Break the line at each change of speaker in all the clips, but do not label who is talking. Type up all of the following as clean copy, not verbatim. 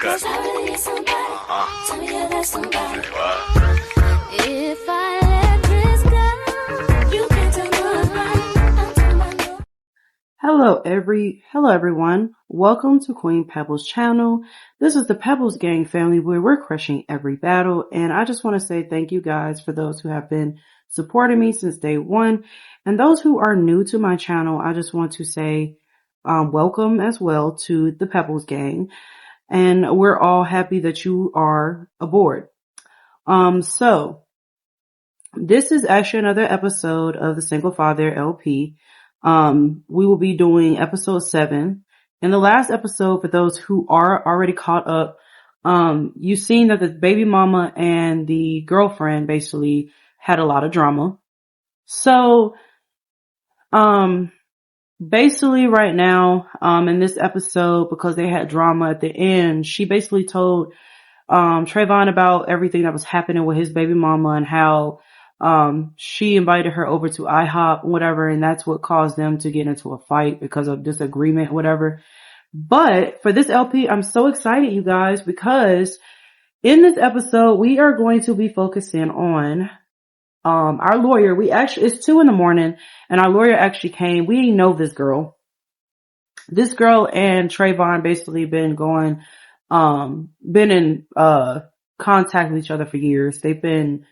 Okay.
Cause I really need somebody. Tell me you're that somebody.
Say what?
If I let this go, you can't tell me I'm right. I'll tell my no.
Hello everyone. Welcome to Queen Pebbles channel. This is the Pebbles Gang family where we're crushing every battle, and I just want to say thank you guys for those who have been supporting me since day one, and those who are new to my channel. I just want to say welcome as well to the Pebbles Gang, and we're all happy that you are aboard. So this is actually another episode of the Single Father LP. We will be doing episode 7. In the last episode, for those who are already caught up, you've seen that the baby mama and the girlfriend basically had a lot of drama. So, basically right now, in this episode, because they had drama at the end, she basically told Trayvon about everything that was happening with his baby mama and how she invited her over to IHOP, whatever, and that's what caused them to get into a fight because of disagreement, whatever. But for this LP, I'm so excited, you guys, because in this episode, we are going to be focusing on our lawyer. It's 2 a.m, and our lawyer actually came. We didn't know this girl. This girl and Trayvon basically been in contact with each other for years. They've been,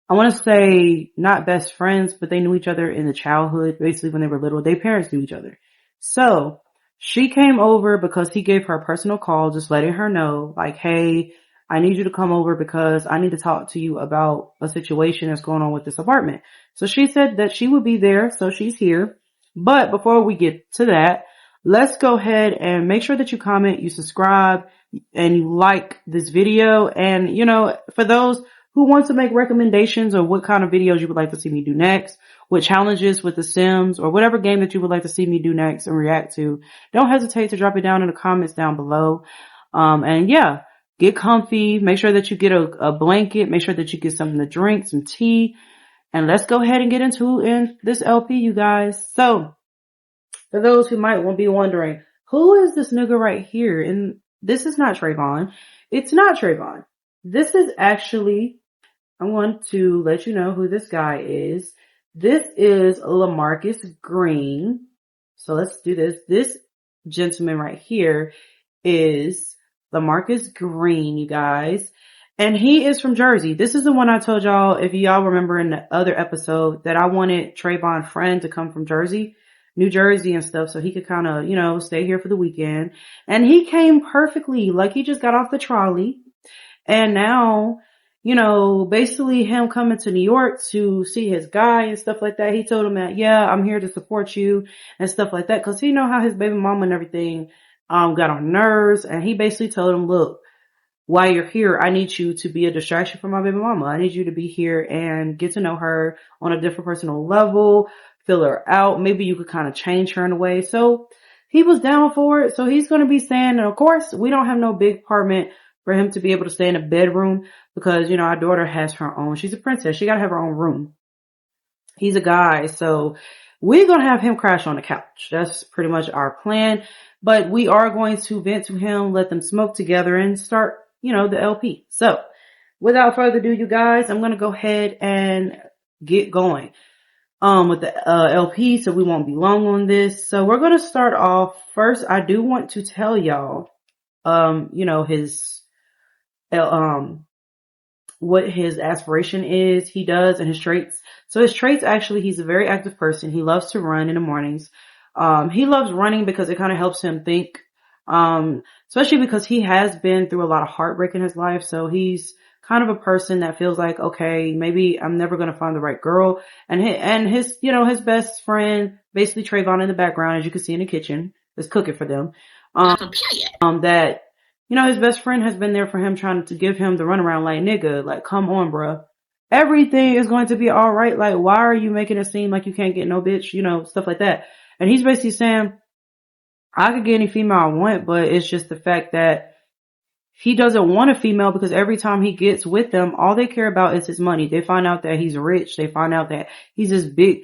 I want to say, not best friends, but they knew each other in the childhood. Basically, when they were little, their parents knew each other. So she came over because he gave her a personal call, just letting her know, like, hey, I need you to come over because I need to talk to you about a situation that's going on with this apartment. So she said that she would be there, so she's here. But before we get to that, let's go ahead and make sure that you comment, you subscribe, and you like this video. And, for those who want to make recommendations of what kind of videos you would like to see me do next, what challenges with The Sims, or whatever game that you would like to see me do next and react to, don't hesitate to drop it down in the comments down below. And yeah, get comfy. Make sure that you get a blanket. Make sure that you get something to drink, some tea. And let's go ahead and get into this LP, you guys. So, for those who might be wondering, who is this nigga right here? And this is not Trayvon. It's not Trayvon. This is actually, I want to let you know who this guy is. This is LaMarcus Green. So let's do this. This gentleman right here is LaMarcus Green, you guys. And he is from Jersey. This is the one I told y'all, if y'all remember in the other episode, that I wanted Trayvon's friend to come from Jersey, New Jersey and stuff, so he could kind of, stay here for the weekend. And he came perfectly, like he just got off the trolley. And now, basically him coming to New York to see his guy and stuff like that. He told him that, yeah, I'm here to support you and stuff like that. Cause he know how his baby mama and everything, got on nerves. And he basically told him, look, while you're here, I need you to be a distraction for my baby mama. I need you to be here and get to know her on a different personal level, fill her out. Maybe you could kind of change her in a way. So he was down for it. So he's going to be staying. And of course, we don't have no big apartment for him to be able to stay in a bedroom because, our daughter has her own. She's a princess. She got to have her own room. He's a guy. So we're going to have him crash on the couch. That's pretty much our plan. But we are going to vent to him, let them smoke together and start, the LP. So without further ado, you guys, I'm going to go ahead and get going, with the LP. So we won't be long on this. So we're going to start off first. I do want to tell y'all, his, what his aspiration is, he does, and his traits. So his traits, actually, he's a very active person. He loves to run in the mornings. He loves running because it kind of helps him think, especially because he has been through a lot of heartbreak in his life. So he's kind of a person that feels like, okay, maybe I'm never going to find the right girl. And his, his best friend, basically Trayvon in the background, as you can see in the kitchen, is cooking for them. That, his best friend has been there for him, trying to give him the runaround, like, nigga, like, come on, bruh. Everything is going to be all right. Like, why are you making it seem like you can't get no bitch, stuff like that. And he's basically saying, I could get any female I want, but it's just the fact that he doesn't want a female because every time he gets with them, all they care about is his money. They find out that he's rich. They find out that he's this big,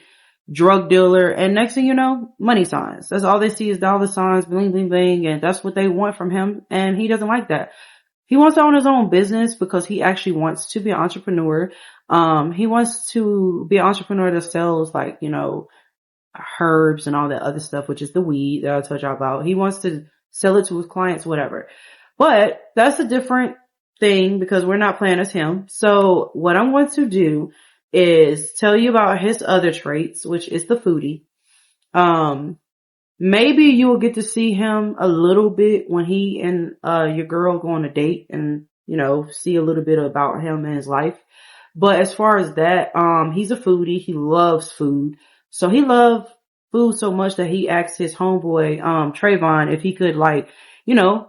drug dealer, and next thing you know, money signs. That's all they see is dollar signs, bling, bling, bling, and that's what they want from him, and he doesn't like that. He wants to own his own business because he actually wants to be an entrepreneur. He wants to be an entrepreneur that sells like, herbs and all that other stuff, which is the weed that I told y'all about. He wants to sell it to his clients, whatever. But that's a different thing because we're not playing as him. So what I'm going to do is tell you about his other traits, which is the foodie. Um, Maybe you will get to see him a little bit when he and your girl go on a date and, see a little bit about him and his life. But as far as that, he's a foodie. He loves food. So he loved food so much that he asked his homeboy, Trayvon, if he could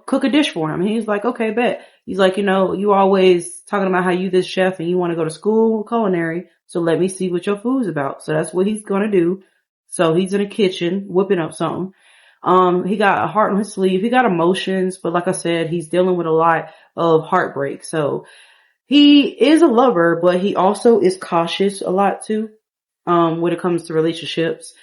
cook a dish for him. And he's like, okay, bet. He's like, you always talking about how you this chef and you want to go to school culinary. So let me see what your food's about. So that's what he's going to do. So he's in the kitchen whipping up something. He got a heart on his sleeve. He got emotions, but like I said, he's dealing with a lot of heartbreak. So he is a lover, but he also is cautious a lot too, when it comes to relationships.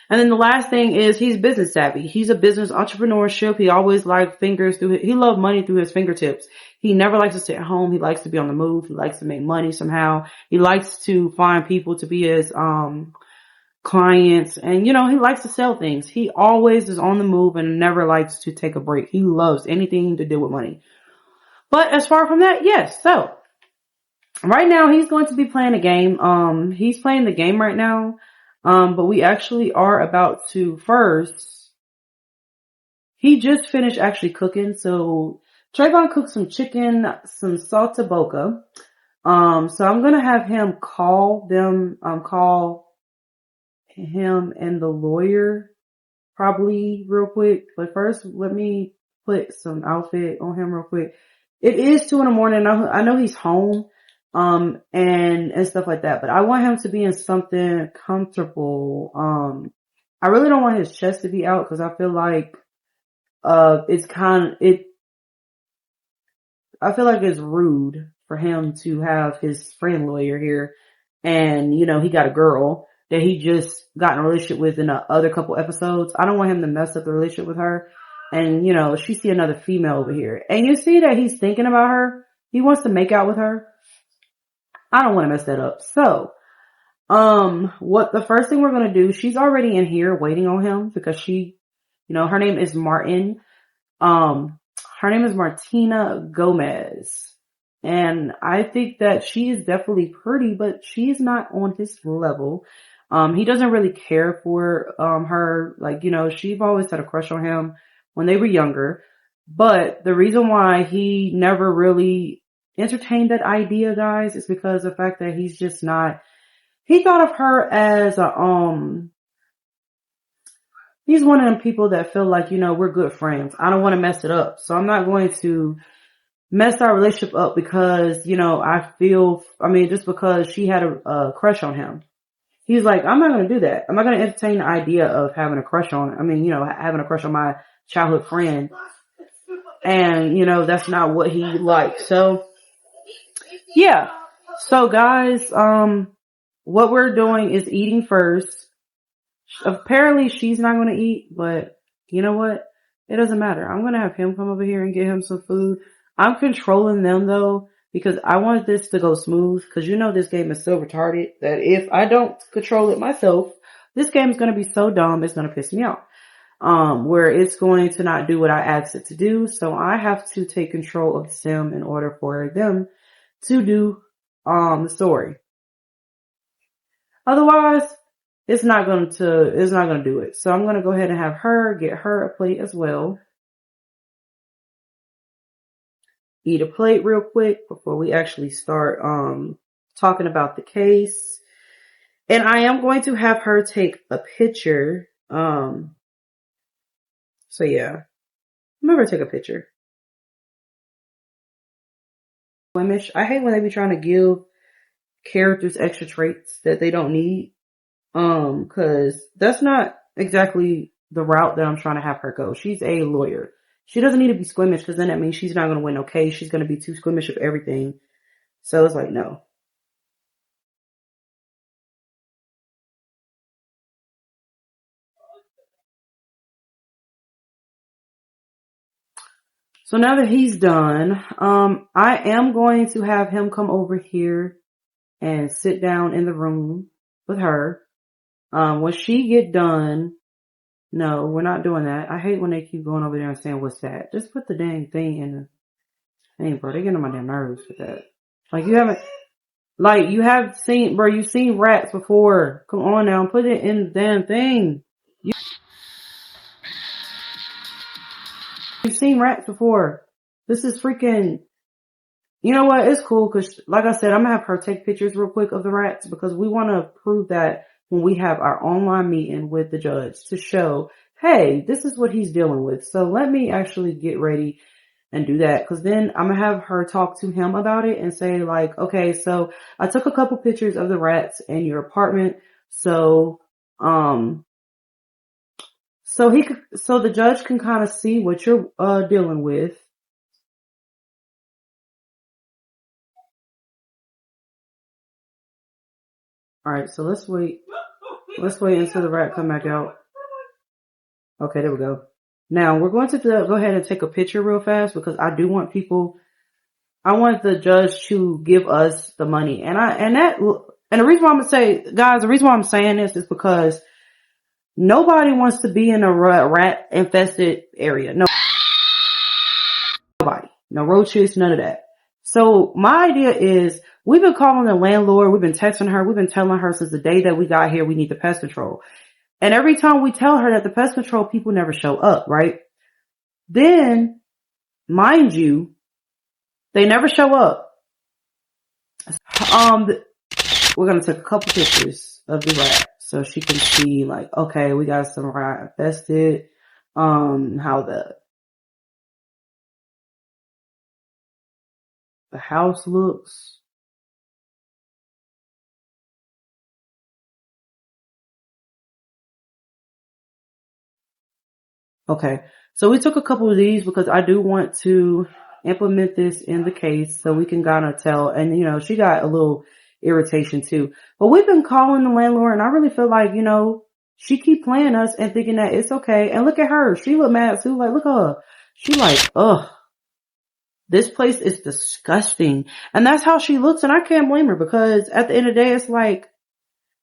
And then the last thing is he's business savvy. He's a business entrepreneurship. He always liked he loved money through his fingertips. He never likes to sit at home. He likes to be on the move. He likes to make money somehow. He likes to find people to be his, clients, and he likes to sell things. He always is on the move and never likes to take a break. He loves anything to do with money. But as far from that, yes. So right now he's going to be playing a game. He's playing the game right now. But we actually are about to first. He just finished actually cooking. So Trayvon cooked some chicken, some saltaboca. So I'm gonna have him call him and the lawyer probably real quick. But first, let me put some outfit on him real quick. It is 2 a.m. I know he's home, and stuff like that, but I want him to be in something comfortable. I really don't want his chest to be out because I feel like, I feel like it's rude for him to have his friend lawyer here and, he got a girl that he just got in a relationship with in the other couple episodes. I don't want him to mess up the relationship with her. And, she see another female over here. And you see that he's thinking about her. He wants to make out with her. I don't want to mess that up. So, what the first thing we're going to do, she's already in here waiting on him because her name is Martin. Her name is Martina Gomez. And I think that she is definitely pretty, but she's not on his level. He doesn't really care for, her. Like, she's always had a crush on him when they were younger. But the reason why he never really entertained that idea, guys, is because of the fact that he's just not, he thought of her as he's one of them people that feel like, we're good friends. I don't want to mess it up. So I'm not going to mess our relationship up because, just because she had a crush on him. He's like, I'm not going to do that. I'm not going to entertain the idea of having a crush on, having a crush on my childhood friend. And, that's not what he likes. So, yeah. So guys, what we're doing is eating first. Apparently she's not going to eat, but you know what? It doesn't matter. I'm going to have him come over here and get him some food. I'm controlling them though, because I want this to go smooth, because this game is so retarded that if I don't control it myself, this game is going to be so dumb, it's going to piss me off. Where it's going to not do what I asked it to do. So I have to take control of the sim in order for them to do, the story. Otherwise, it's not going to do it. So I'm going to go ahead and have her get her a plate as well. Eat a plate real quick before we actually start, talking about the case. And I am going to have her take a picture. So yeah, remember to take a picture. I hate when they be trying to give characters extra traits that they don't need. Cause that's not exactly the route that I'm trying to have her go. She's a lawyer. She doesn't need to be squeamish because then that means she's not going to win no case. She's going to be too squeamish of everything. So it's like, no. So now that he's done, I am going to have him come over here and sit down in the room with her. When she get done, no, we're not doing that. I hate when they keep going over there and saying, what's that? Just put the dang thing in the thing, bro. They get on my damn nerves with that. Like you have seen, bro, you've seen rats before. Come on now, put it in the damn thing. You've seen rats before. This is freaking, you know what? It's cool because, like I said, I'm gonna have her take pictures real quick of the rats because we want to prove that when we have our online meeting with the judge to show, hey, this is what he's dealing with. So let me actually get ready and do that because then I'm gonna have her talk to him about it and say like, okay, so I took a couple pictures of the rats in your apartment. So, so the judge can kind of see what you're, dealing with. All right, so let's wait. Let's wait until the rat come back out. Okay, there we go. Now we're going to go ahead and take a picture real fast because I do want I want the judge to give us the money. And the reason why I'm going to say, guys, the reason why I'm saying this is because nobody wants to be in a rat infested area. Nobody. No roaches, none of that. So my idea is we've been calling the landlord. We've been texting her. We've been telling her since the day that we got here, we need the pest control. And every time we tell her that the pest control people never show up, right? Then, mind you, they never show up. We're going to take a couple pictures of the rat so she can see like, okay, we got some rat infested. How the house looks. Okay. So we took a couple of these because I do want to implement this in the case so we can kind of tell. And, you know, she got a little irritation too. But we've been calling the landlord and I really feel like, you know, she keep playing us and thinking that it's okay. And look at her. She look mad too. Like, look at her. She like, ugh, this place is disgusting. And that's how she looks. And I can't blame her because at the end of the day, it's like,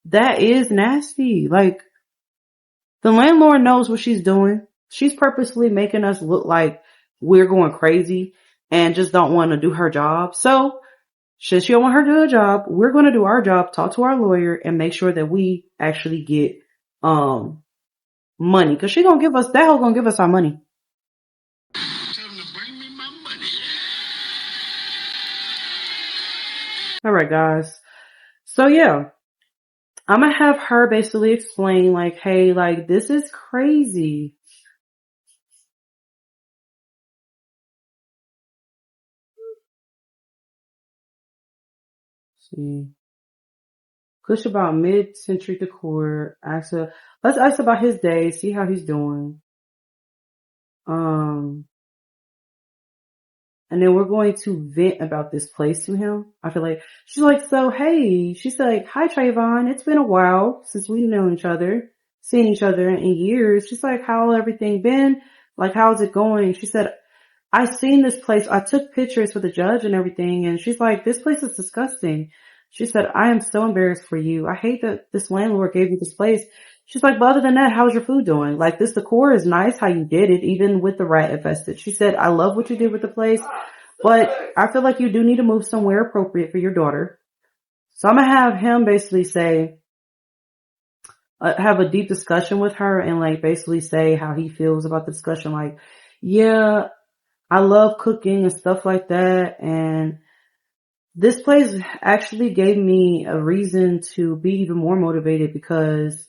that is nasty. Like, the landlord knows what she's doing. She's purposely making us look like we're going crazy and just don't want to do her job. So, since she don't want her to do her job, we're going to do our job, talk to our lawyer and make sure that we actually get, money. Cause she gonna give us, that hoe gonna give us our money. Tell them to bring me my money. Alright guys. So yeah. I'm gonna have her basically explain like, hey, like this is crazy. See. Push about mid-century decor. Let's ask about his day, see how he's doing. And then we're going to vent about this place to him. I feel like she's like, so hey, she's like, hi Trayvon, it's been a while since we've known each other, seen each other in years. She's like, how everything been? Like, how's it going? She said, I seen this place. I took pictures for the judge and everything. And she's like, this place is disgusting. She said, I am so embarrassed for you. I hate that this landlord gave you this place. She's like, but other than that, how's your food doing? Like, this decor is nice how you did it, even with the rat infested. She said, I love what you did with the place, but I feel like you do need to move somewhere appropriate for your daughter. So I'm going to have him basically say, have a deep discussion with her and like basically say how he feels about the discussion. Like, yeah, I love cooking and stuff like that. And this place actually gave me a reason to be even more motivated because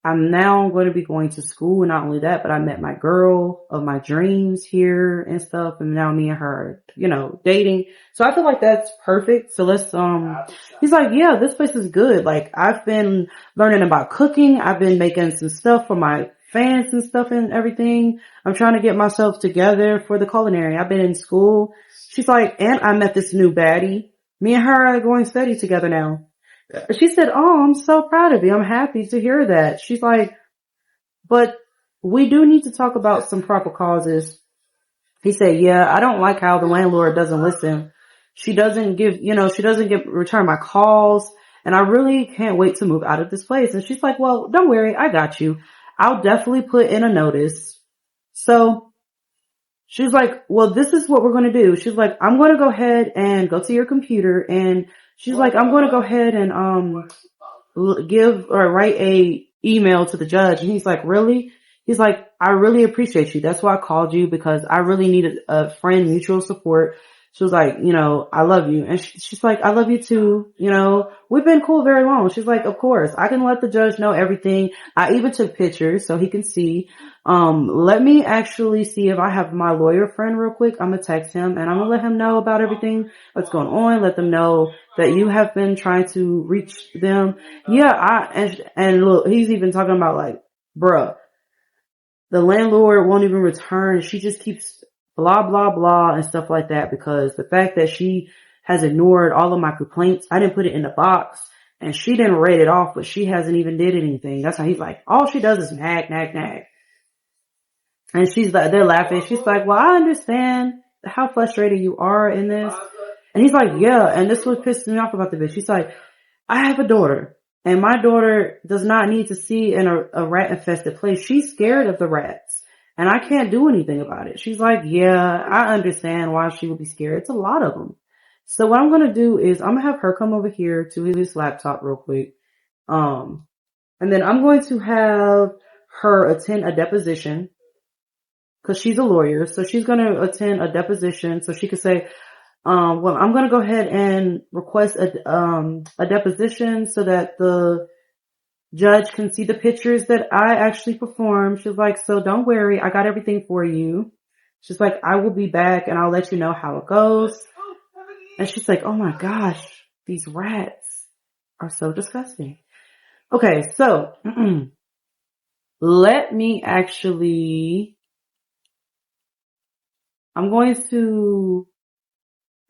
I'm now going to be going to school. And not only that, but I met my girl of my dreams here and stuff. And now me and her are, you know, dating. So I feel like that's perfect. So let's, he's like, yeah, this place is good. Like I've been learning about cooking. I've been making some stuff for my fans and stuff and everything. I'm trying to get myself together for the culinary. I've been in school. She's like, and I met this new baddie. Me and her are going steady together now. She said, oh, I'm so proud of you. I'm happy to hear that. She's like, but we do need to talk about some proper causes He said, yeah, I don't like how the landlord doesn't listen. She doesn't return my calls. And I really can't wait to move out of this place. And she's like, well, don't worry. I got you. I'll definitely put in a notice. So she's like, well, this is what we're going to do. She's like, I'm going to go ahead and go to your computer. And she's like, I'm going to go ahead and, give or write a email to the judge. And he's like, really? He's like, I really appreciate you. That's why I called you, because I really needed a friend, mutual support. She was like, I love you. And she's like, I love you too. We've been cool very long. She's like, of course, I can let the judge know everything. I even took pictures so he can see. Let me actually see if I have my lawyer friend real quick. I'm gonna text him and I'm gonna let him know about everything that's going on. Let them know that you have been trying to reach them. Yeah, and look, he's even talking about like, bruh, the landlord won't even return. She just keeps blah, blah, blah and stuff like that, because the fact that she has ignored all of my complaints, I didn't put it in the box and she didn't read it off, but she hasn't even did anything. That's how he's like, all she does is nag, nag, nag. And she's like, they're laughing. She's like, well, I understand how frustrated you are in this. And he's like, yeah. And this was pissing me off about the bitch. She's like, I have a daughter, and my daughter does not need to see in a rat infested place. She's scared of the rats, and I can't do anything about it. She's like, yeah, I understand why she would be scared. It's a lot of them. So what I'm going to do is I'm going to have her come over here to his laptop real quick. And then I'm going to have her attend a deposition, because she's a lawyer. So she's going to attend a deposition so she could say, well, I'm going to go ahead and request a deposition so that the judge can see the pictures that I actually performed. She's like, so don't worry. I got everything for you. She's like, I will be back and I'll let you know how it goes. And she's like, oh my gosh, these rats are so disgusting. Okay. So let me actually, I'm going to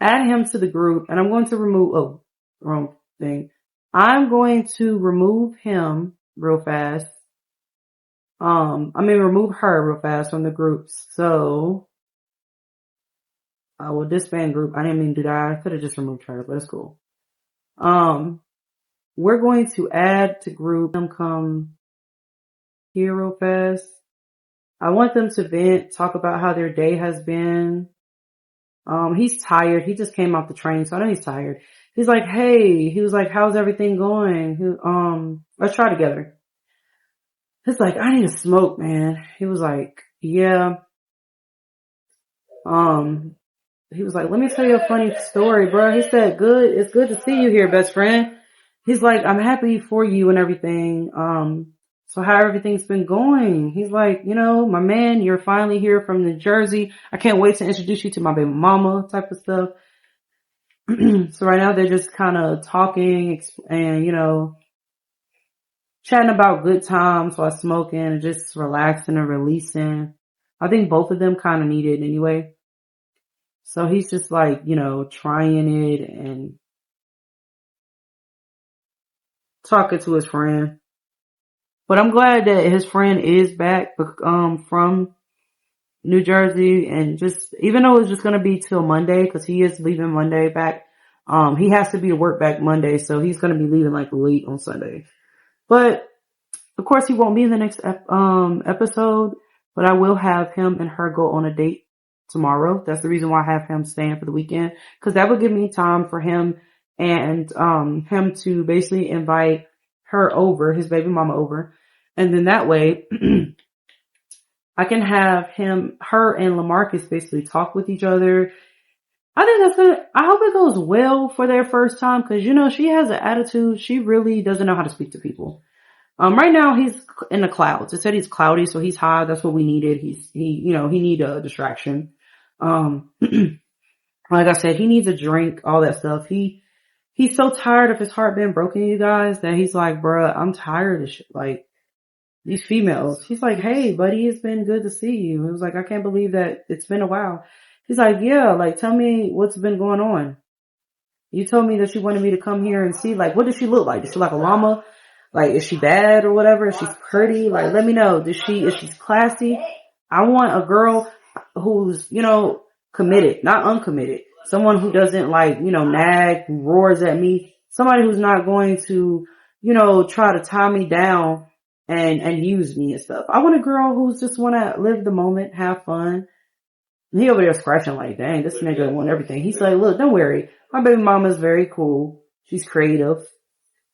add him to the group, and I'm going to remove, wrong thing. I'm going to remove him real fast. Remove her real fast from the groups. So, I will disband group. I didn't mean to do that. I could have just removed her, but it's cool. We're going to add to group. Them come here real fast. I want them to vent, talk about how their day has been. He's tired. He just came off the train, so I know he's tired. He's like, hey, he was like, how's everything going? Let's try together. He's like, I need a smoke, man. He was like, yeah. He was like, let me tell you a funny story, bro. He said, good. It's good to see you here, best friend. He's like, I'm happy for you and everything. So how everything's been going? He's like, my man, you're finally here from New Jersey. I can't wait to introduce you to my baby mama type of stuff. So right now they're just kind of talking and, chatting about good times while smoking and just relaxing and releasing. I think both of them kind of need it anyway. So he's just like, trying it and talking to his friend. But I'm glad that his friend is back, from New Jersey, and just, even though it's just going to be till Monday, cause he is leaving Monday back. He has to be to work back Monday, so he's going to be leaving like late on Sunday. But of course he won't be in the next, episode, but I will have him and her go on a date tomorrow. That's the reason why I have him staying for the weekend, cause that would give me time for him and, him to basically invite her over, his baby mama over. And then that way, I can have her and LaMarcus basically talk with each other. I think that's good. I hope it goes well for their first time, because, she has an attitude. She really doesn't know how to speak to people. Right now he's in the clouds. It said he's cloudy, so he's high. That's what we needed. He need a distraction. Like I said, he needs a drink, all that stuff. He's so tired of his heart being broken, you guys, that he's like, bruh, I'm tired of shit. Like, these females. He's like, hey, buddy, it's been good to see you. It was like, I can't believe that it's been a while. He's like, yeah, like, tell me what's been going on. You told me that you wanted me to come here and see, like, what does she look like? Is she like a llama? Like, is she bad or whatever? Is she pretty? Like, let me know. Is she classy? I want a girl. who's, committed, not uncommitted. Someone who doesn't like, nag, roars at me. Somebody who's not going to, try to tie me down and use me and stuff. I want a girl who's just want to live the moment, have fun. And he over there scratching like, dang, this nigga want everything. He's like, look, don't worry. My baby mama's very cool. She's creative.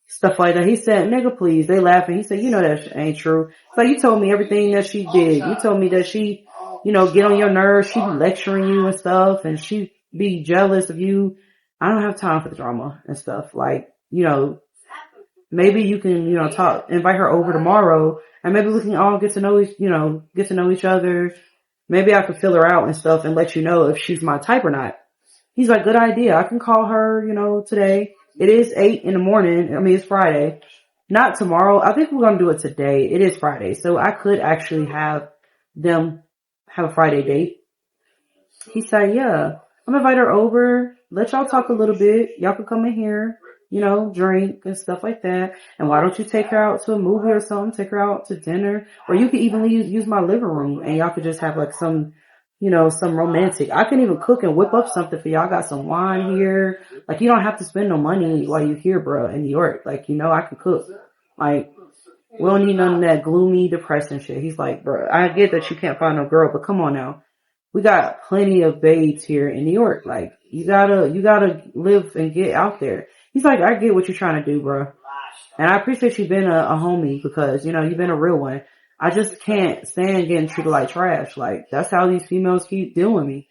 Stuff like that. He said, nigga, please. They laughing. He said, that ain't true. So you told me everything that she did. You told me that she, get on your nerves. She be lecturing you and stuff, and she be jealous of you. I don't have time for the drama and stuff. Like, maybe you can, invite her over tomorrow, and maybe we can all get to know each other. Maybe I could fill her out and stuff and let you know if she's my type or not. He's like, good idea. I can call her, today. It is 8 in the morning. I mean, it's Friday. Not tomorrow. I think we're going to do it today. It is Friday. So I could actually have them have a Friday date. He said, yeah, I'm going to invite her over. Let y'all talk a little bit. Y'all can come in here, drink and stuff like that. And why don't you take her out to a movie or something? Take her out to dinner. Or you could even use my living room and y'all could just have like some romantic. I can even cook and whip up something for y'all. I got some wine here. Like, you don't have to spend no money while you're here, bro, in New York. Like, I can cook. Like, we don't need none of that gloomy, depressing shit. He's like, bro, I get that you can't find no girl, but come on now. We got plenty of babes here in New York. Like, you gotta live and get out there. He's like, I get what you're trying to do, bro. And I appreciate you being a homie because, you've been a real one. I just can't stand getting treated like trash. Like, that's how these females keep doing me.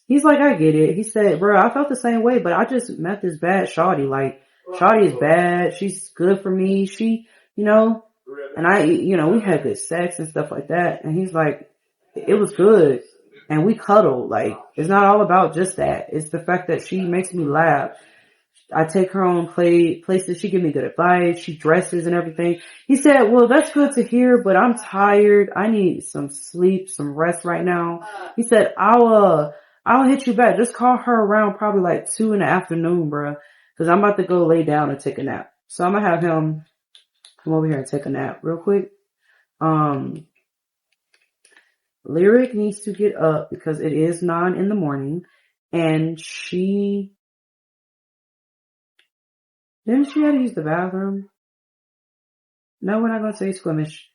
He's like, I get it. He said, bro, I felt the same way, but I just met this bad shawty. Like, shawty is bad. She's good for me. She, and I, we had good sex and stuff like that. And he's like, it was good. And we cuddled. Like, it's not all about just that. It's the fact that she makes me laugh. I take her on places. She give me good advice. She dresses and everything. He said, well, that's good to hear, but I'm tired. I need some sleep, some rest right now. He said, I'll hit you back. Just call her around probably like 2 in the afternoon, bro. Cause I'm about to go lay down and take a nap. So I'm gonna have him come over here and take a nap real quick. Lyric needs to get up because it is 9 in the morning and didn't she have to use the bathroom? No, we're not going to say squeamish.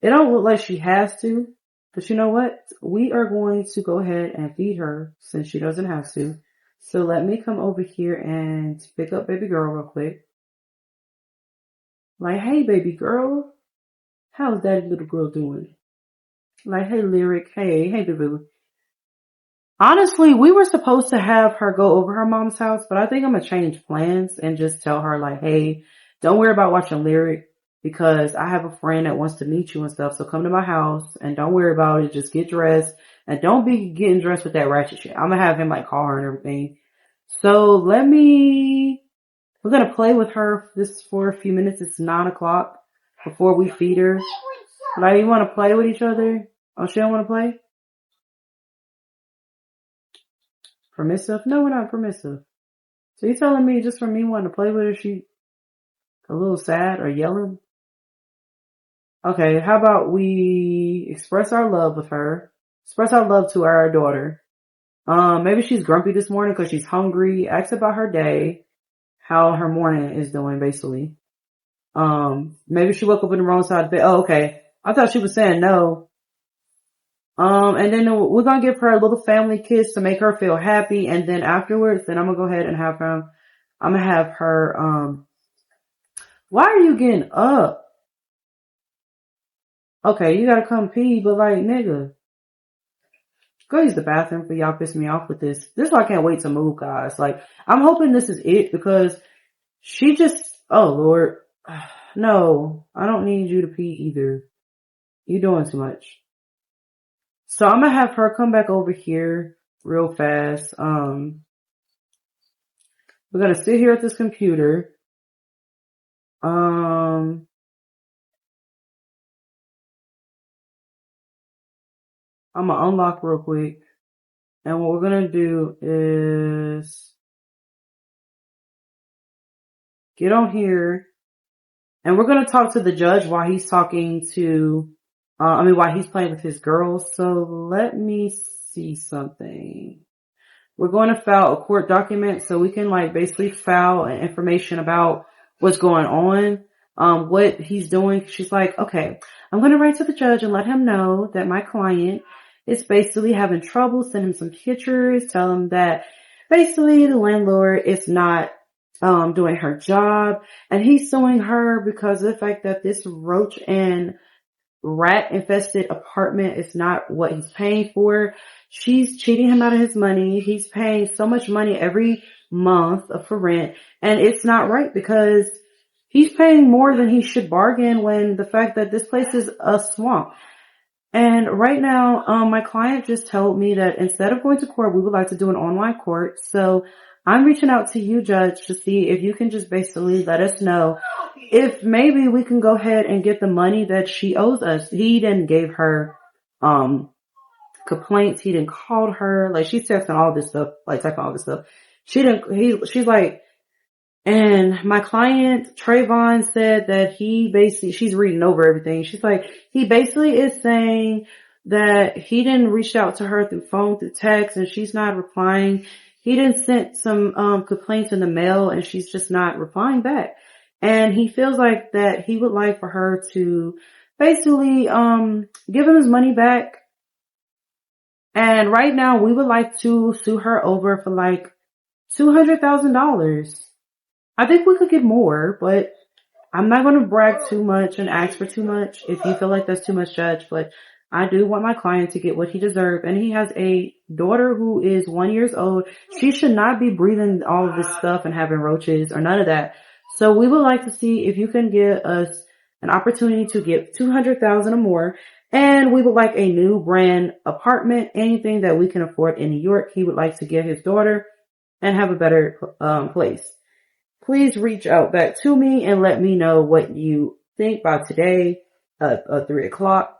It don't look like she has to, but you know what? We are going to go ahead and feed her since she doesn't have to. So let me come over here and pick up baby girl real quick. Like, hey, baby girl. How's that little girl doing? Like, hey, Lyric. Hey, boo-boo. Honestly, we were supposed to have her go over her mom's house, but I think I'm going to change plans and just tell her like, hey, don't worry about watching Lyric because I have a friend that wants to meet you and stuff. So come to my house and don't worry about it. Just get dressed and don't be getting dressed with that ratchet shit. I'm going to have him like call her and everything. So we're going to play with her this for a few minutes. It's 9:00 before we feed her. Like, you want to play with each other? Oh, she don't want to play? Permissive? No, we're not permissive. So you telling me just for me wanting to play with her, she a little sad or yelling? Okay, how about we express our love with her? Express our love to our daughter. Maybe she's grumpy this morning because she's hungry. Ask about her day, how her morning is doing, basically. Maybe she woke up in the wrong side of the bed. Oh, okay. I thought she was saying no. And then we're going to give her a little family kiss to make her feel happy. And then afterwards, then I'm going to go ahead and I'm going to have her, why are you getting up? Okay, you got to come pee, but like, nigga, go use the bathroom for y'all piss me off with this. This is why I can't wait to move, guys. Like, I'm hoping this is it because she just, oh Lord, no, I don't need you to pee either. You're doing too much. So I'm going to have her come back over here real fast. We're going to sit here at this computer. I'm going to unlock real quick. And what we're going to do is get on here and we're going to talk to the judge while he's talking to, while he's playing with his girls. So let me see something. We're going to file a court document so we can like basically file information about what's going on, what he's doing. She's like, okay, I'm going to write to the judge and let him know that my client is basically having trouble. Send him some pictures, tell him that basically the landlord is not doing her job, and he's suing her because of the fact that this roach and rat infested apartment is not what he's paying for. She's cheating him out of his money. He's paying so much money every month for rent, and it's not right because he's paying more than he should bargain when the fact that this place is a swamp. And right now, my client just told me that instead of going to court, we would like to do an online court. So I'm reaching out to you, Judge, to see if you can just basically let us know if maybe we can go ahead and get the money that she owes us. He didn't give her, complaints. He didn't call her. Like, she's texting all this stuff, like typing all this stuff. She's like, and my client, Trayvon, said that she's reading over everything. She's like, he basically is saying that he didn't reach out to her through phone, through text, and she's not replying. He didn't send some, complaints in the mail, and she's just not replying back. And he feels like that he would like for her to basically, give him his money back. And right now we would like to sue her over for like $200,000. I think we could get more, but I'm not going to brag too much and ask for too much if you feel like that's too much, Judge. But I do want my client to get what he deserves. And he has a daughter who is 1 year old. She should not be breathing all of this stuff and having roaches or none of that. So we would like to see if you can give us an opportunity to get $200,000 or more. And we would like a new brand apartment, anything that we can afford in New York. He would like to get his daughter and have a better place. Please reach out back to me and let me know what you think by today at 3 o'clock,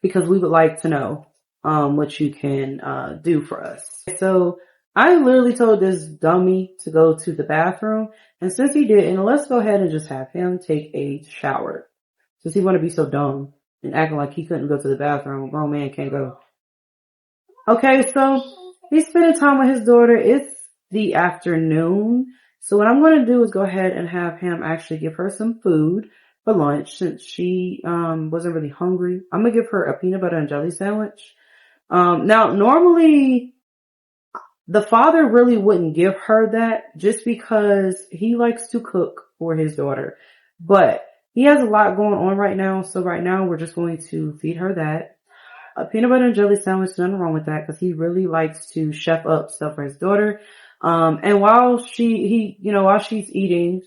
because we would like to know what you can do for us. So I literally told this dummy to go to the bathroom, and since he didn't, let's go ahead and just have him take a shower. Since he want to be so dumb and acting like he couldn't go to the bathroom, a grown man can't go. Okay, so he's spending time with his daughter. It's the afternoon. So what I'm going to do is go ahead and have him actually give her some food for lunch since she wasn't really hungry. I'm going to give her a peanut butter and jelly sandwich. Now, normally the father really wouldn't give her that just because he likes to cook for his daughter. But he has a lot going on right now. So right now we're just going to feed her that. A peanut butter and jelly sandwich, nothing wrong with that because he really likes to chef up stuff for his daughter. And while she's eating,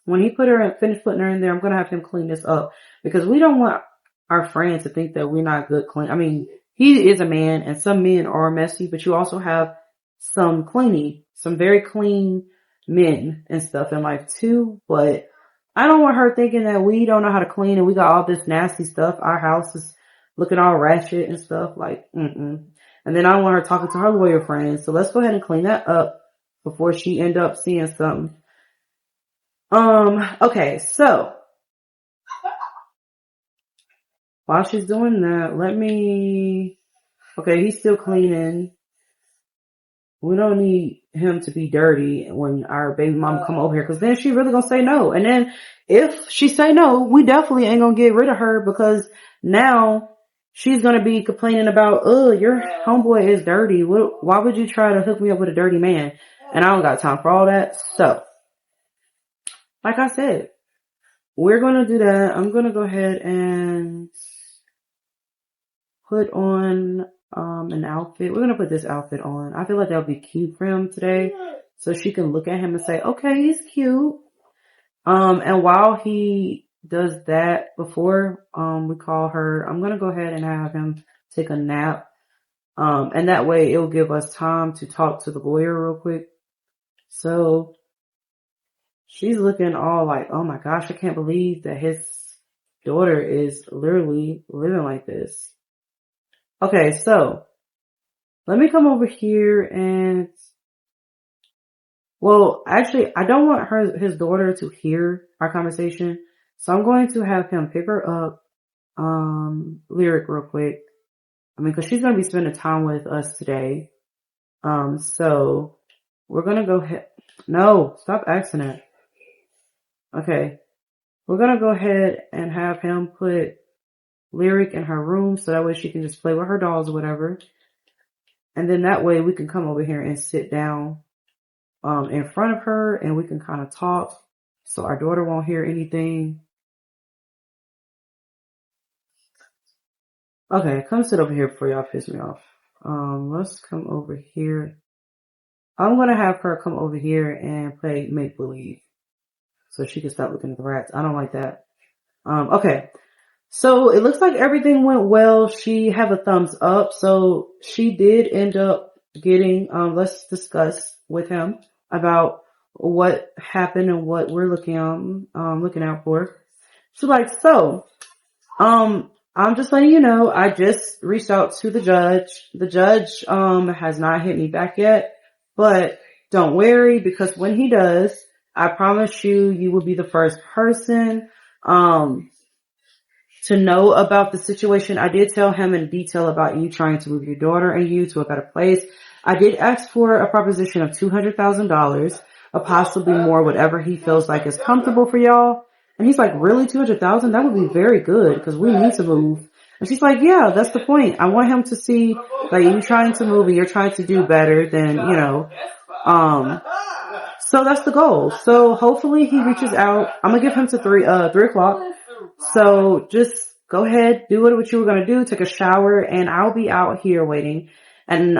when he finished putting her in there, I'm going to have him clean this up because we don't want our friends to think that we're not good clean. I mean, he is a man and some men are messy, but you also have some very clean men and stuff in life too. But I don't want her thinking that we don't know how to clean and we got all this nasty stuff. Our house is looking all ratchet and stuff like, And then I don't want her talking to her lawyer friends. So let's go ahead and clean that up before she end up seeing something. Okay, so while she's doing that, he's still cleaning. We don't need him to be dirty when our baby mom come over here, because then she really gonna say no. And then if she say no, we definitely ain't gonna get rid of her because now she's gonna be complaining about, your homeboy is dirty. Why would you try to hook me up with a dirty man? And I don't got time for all that. So, like I said, we're gonna do that. I'm gonna go ahead and put on an outfit. We're gonna put this outfit on. I feel like that'll be cute for him today, so she can look at him and say, "Okay, he's cute." And while he does that, before we call her, I'm gonna go ahead and have him take a nap. And that way it'll give us time to talk to the lawyer real quick. So she's looking all like, "Oh my gosh, I can't believe that his daughter is literally living like this." Okay, so let me come over here and, well, actually, I don't want his daughter to hear our conversation. So I'm going to have him pick her up, lyric real quick. I mean, cause she's going to be spending time with us today. So we're going to go ahead. No, stop asking that. Okay. We're going to go ahead and have him put Lyric in her room so that way she can just play with her dolls or whatever. And then that way we can come over here and sit down, in front of her and we can kind of talk so our daughter won't hear anything. Okay, come sit over here before y'all piss me off. Let's come over here. I'm gonna have her come over here and play make believe so she can stop looking at the rats. I don't like that. Okay. So it looks like everything went well. She have a thumbs up. So she did end up getting, let's discuss with him about what happened and what we're looking out for. She's like, so, I'm just letting you know, I just reached out to the judge. The judge, has not hit me back yet, but don't worry because when he does, I promise you, you will be the first person, to know about the situation. I did tell him in detail about you trying to move your daughter and you to a better place. I did ask for a proposition of $200,000, or possibly more, whatever he feels like is comfortable for y'all. And he's like, really, 200,000? That would be very good because we need to move. And she's like, yeah, that's the point. I want him to see that you're trying to move and you're trying to do better than, so that's the goal. So hopefully he reaches out. I'm gonna give him to 3 o'clock. So just go ahead, do what you were gonna do, take a shower, and I'll be out here waiting. And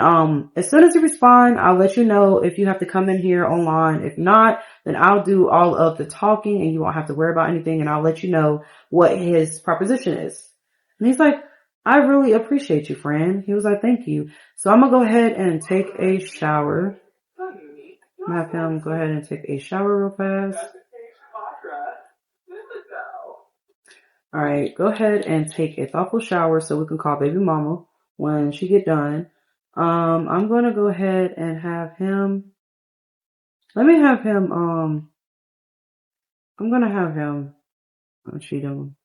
as soon as you respond, I'll let you know if you have to come in here online. If not, then I'll do all of the talking and you won't have to worry about anything and I'll let you know what his proposition is. And he's like, I really appreciate you, friend. He was like, thank you. So I'm gonna go ahead and take a shower. I'm gonna have him go ahead and take a shower real fast. Alright, go ahead and take a thoughtful shower so we can call baby mama when she get done. I'm gonna go ahead and have him, let me have him, I'm gonna have him cheat him.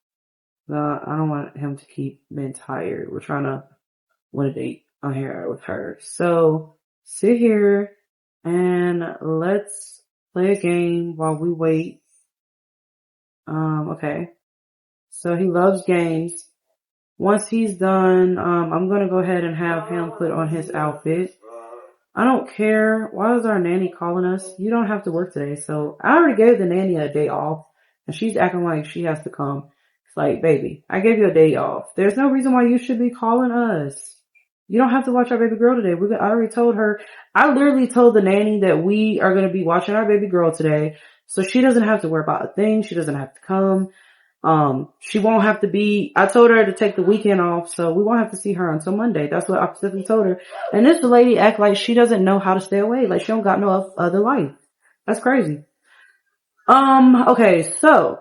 I don't want him to keep being tired. We're trying to win a date on here with her. So sit here and let's play a game while we wait. Okay. So he loves games. Once he's done, I'm gonna go ahead and have him put on his outfit. I don't care. Why is our nanny calling us? You don't have to work today. So I already gave the nanny a day off and she's acting like she has to come. It's like, baby, I gave you a day off. There's no reason why you should be calling us. You don't have to watch our baby girl today. I already told her. I literally told the nanny that we are going to be watching our baby girl today. So she doesn't have to worry about a thing. She doesn't have to come. She won't have to be, I told her to take the weekend off, so we won't have to see her until Monday. That's what I specifically told her. And this lady act like she doesn't know how to stay away. Like she don't got no other life. That's crazy. Okay, so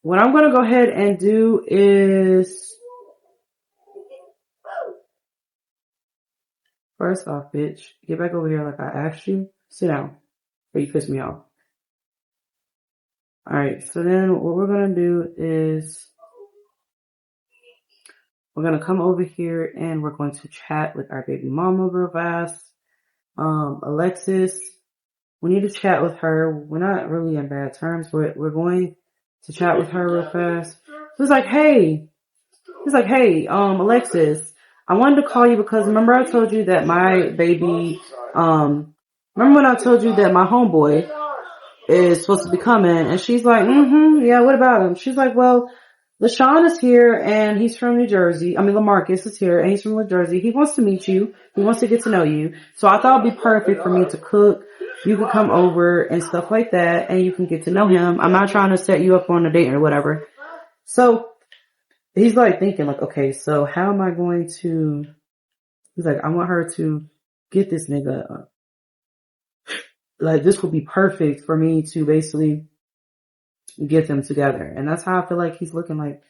what I'm gonna go ahead and do is, first off, bitch, get back over here like I asked you. Sit down, or you piss me off. Alright, so then what we're gonna do is we're gonna come over here and we're going to chat with our baby mama real fast. Alexis, we need to chat with her. We're not really in bad terms, but we're going to chat with her real fast. So he's like, hey, Alexis, I wanted to call you because remember I told you that my baby, remember when I told you that my homeboy is supposed to be coming? And she's like, yeah, what about him? She's like, well, LaShawn is here and he's from New Jersey. I mean, LaMarcus is here and he's from New Jersey. He wants to meet you. He wants to get to know you. So I thought it'd be perfect for me to cook. You could come over and stuff like that and you can get to know him. I'm not trying to set you up on a date or whatever. So he's like thinking like, okay, so how am I going to, he's like, I want her to get this nigga, like this would be perfect for me to basically get them together. And that's how I feel like he's looking like,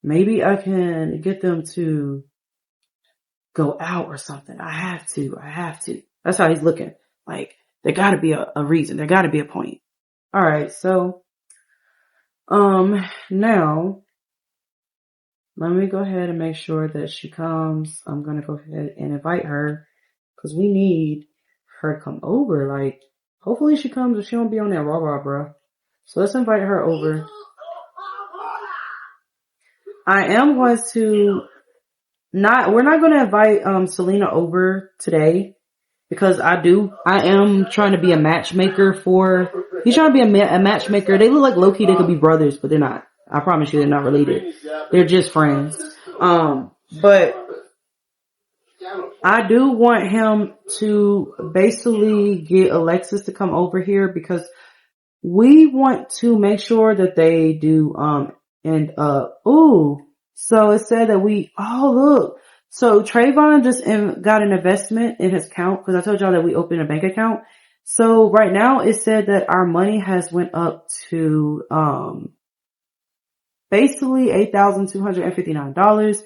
maybe I can get them to go out or something. I have to. That's how he's looking. Like, there gotta be a reason. There gotta be a point. Alright, so, now, Let me go ahead and make sure that she comes. I'm gonna go ahead and invite her because we need her to come over. Like, hopefully she comes and she don't be on that rah-rah, bro. So let's invite her over. I am going to we're not going to invite Selena over today because I am trying to be a matchmaker he's trying to be a matchmaker. They look like low-key they could be brothers, but they're not. I promise you they're not related. They're just friends. But I do want him to basically get Alexis to come over here because we want to make sure that they do, so it said that look. So Trayvon just got an investment in his account because I told y'all that we opened a bank account. So right now it said that our money has went up to, basically $8,259.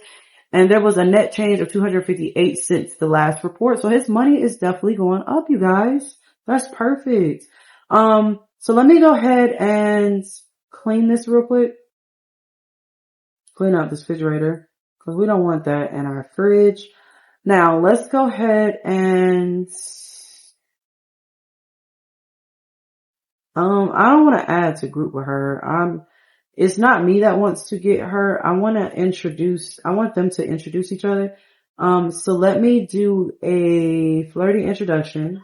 And there was a net change of 258 since the last report. So his money is definitely going up, you guys. That's perfect. So let me go ahead and clean this real quick. Clean out this refrigerator because we don't want that in our fridge. Now let's go ahead and, I don't want to add to group with her. It's not me that wants to get her. I want them to introduce each other. So let me do a flirty introduction.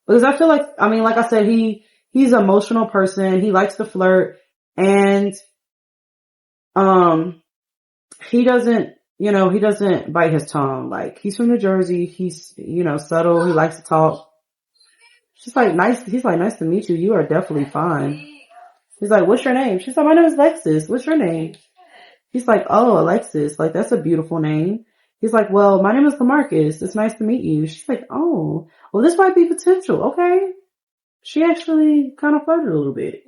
Because I feel like, like I said, he's an emotional person. He likes to flirt and, he doesn't bite his tongue. Like, he's from New Jersey. He's, subtle. He likes to talk. He's like, nice to meet you. You are definitely fine. He's like, what's your name? She's like, my name is Alexis. What's your name? He's like, oh, Alexis. Like, that's a beautiful name. He's like, well, my name is Lamarcus. It's nice to meet you. She's like, oh, well, this might be potential. Okay. She actually kind of flirted a little bit.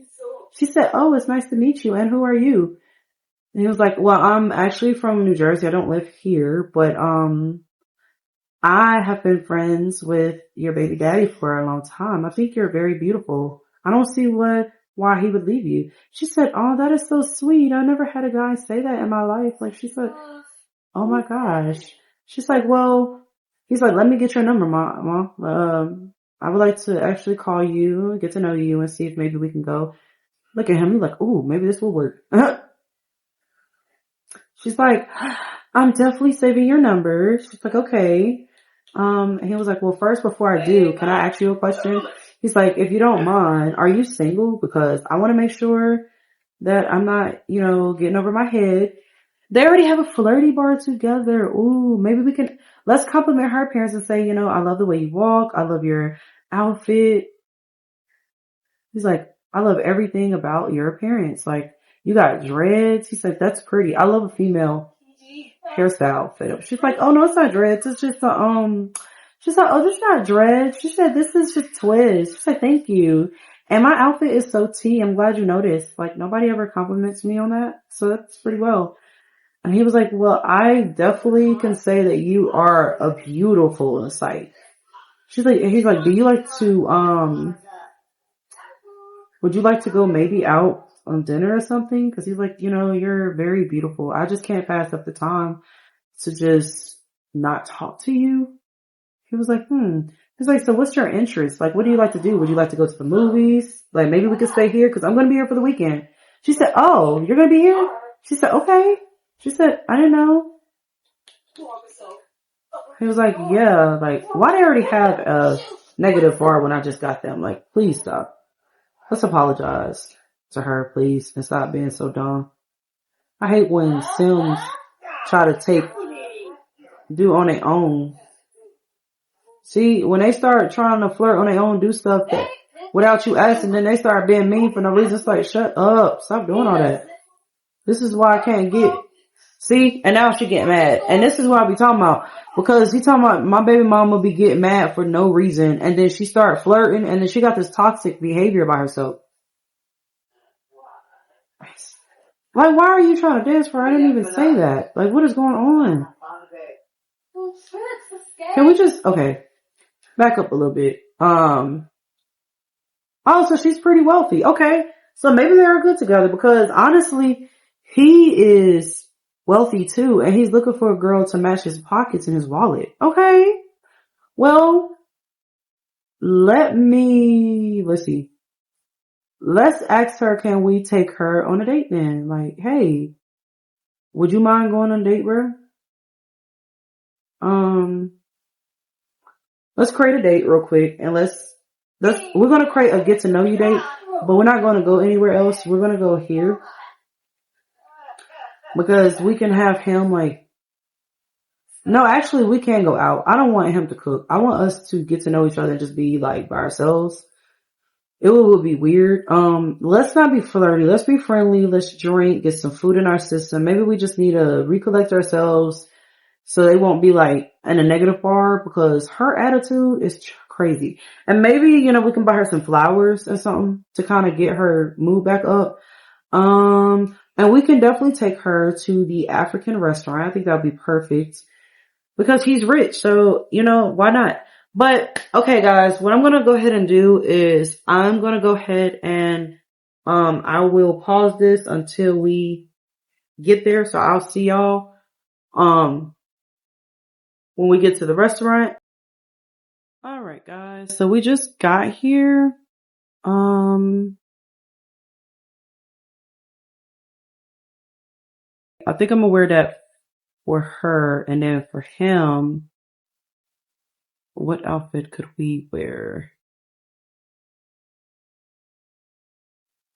She said, oh, it's nice to meet you. And who are you? And he was like, well, I'm actually from New Jersey. I don't live here, but, I have been friends with your baby daddy for a long time. I think you're very beautiful. I don't see why he would leave you. She said, oh, that is so sweet. I never had a guy say that in my life. Like, she said, oh my gosh. She's like, well, he's like, let me get your number, Mom. I would like to actually call you, get to know you and see if maybe we can go. Look at him. He's like, ooh, maybe this will work. She's like, I'm definitely saving your number. She's like, okay. And he was like, well, first, before I do, can I ask you a question? He's like, if you don't mind, are you single? Because I want to make sure that I'm not, getting over my head. They already have a flirty bar together. Ooh, maybe let's compliment her parents and say, I love the way you walk. I love your outfit. He's like, I love everything about your appearance. Like, you got dreads. He's like, that's pretty. I love a female hairstyle fit. She's like, oh no, it's not dreads. It's just she's like, oh, this is not dreads. She said, this is just twists. She said, thank you. And my outfit is so tea. I'm glad you noticed. Like, nobody ever compliments me on that. So that's pretty well. And he was like, well, I definitely can say that you are a beautiful sight. He's like, do you like to, would you like to go maybe out on dinner or something? Cause he's like, you're very beautiful. I just can't pass up the time to just not talk to you. He was like, He's like, so what's your interest? Like, what do you like to do? Would you like to go to the movies? Like, maybe we could stay here cause I'm going to be here for the weekend. She said, oh, you're going to be here? She said, okay. She said, I didn't know. He was like, yeah, like, why do they already have a negative bar when I just got them? Like, please stop. Let's apologize to her, please, and stop being so dumb. I hate when Sims try to do on their own. See, when they start trying to flirt on their own, do stuff that without you asking, then they start being mean for no reason. It's like, shut up. Stop doing all that. This is why I can't get. See, and now she get mad. And this is what I be talking about. Because he talking about my baby mama be getting mad for no reason. And then she start flirting. And then she got this toxic behavior by herself. Like, why are you trying to dance for her? I didn't even say that. Like, what is going on? Can we just, okay, back up a little bit. Oh, so she's pretty wealthy. Okay. So maybe they're good together because honestly, he is wealthy too, and he's looking for a girl to match his pockets and his wallet. Okay. Well, let's see. Let's ask her, can we take her on a date then? Like, hey, would you mind going on a date, bro? Um, let's create a date real quick and we're gonna create a get to know you date, but we're not gonna go anywhere else. We're gonna go here because we can have him like, no, actually we can go out. I don't want him to cook. I want us to get to know each other and just be like by ourselves. It would be weird. Let's not be flirty. Let's be friendly. Let's drink, get some food in our system. Maybe we just need to recollect ourselves so they won't be like in a negative bar because her attitude is crazy. And maybe, we can buy her some flowers or something to kind of get her mood back up. And we can definitely take her to the African restaurant. I think that would be perfect because he's rich. So, why not? But okay, guys, what I'm going to go ahead and do is I'm going to go ahead and, I will pause this until we get there. So I'll see y'all, when we get to the restaurant. All right, guys. So we just got here. I think I'm gonna wear that for her, and then for him, what outfit could we wear?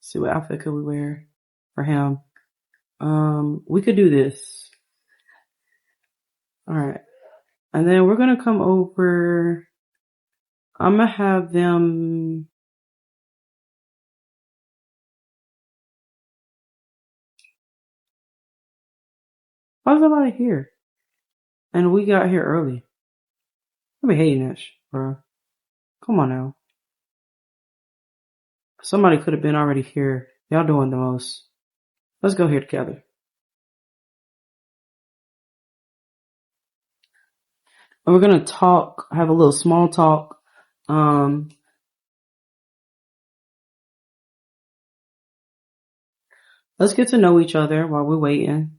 Let's see, what outfit could we wear for him? We could do this. All right. And then we're gonna come over. I'm gonna have them. Why was nobody here? And we got here early. I be hating that shit, bro. Come on now. Somebody could have been already here. Y'all doing the most. Let's go here together. And we're gonna talk, have a little small talk. Let's get to know each other while we're waiting.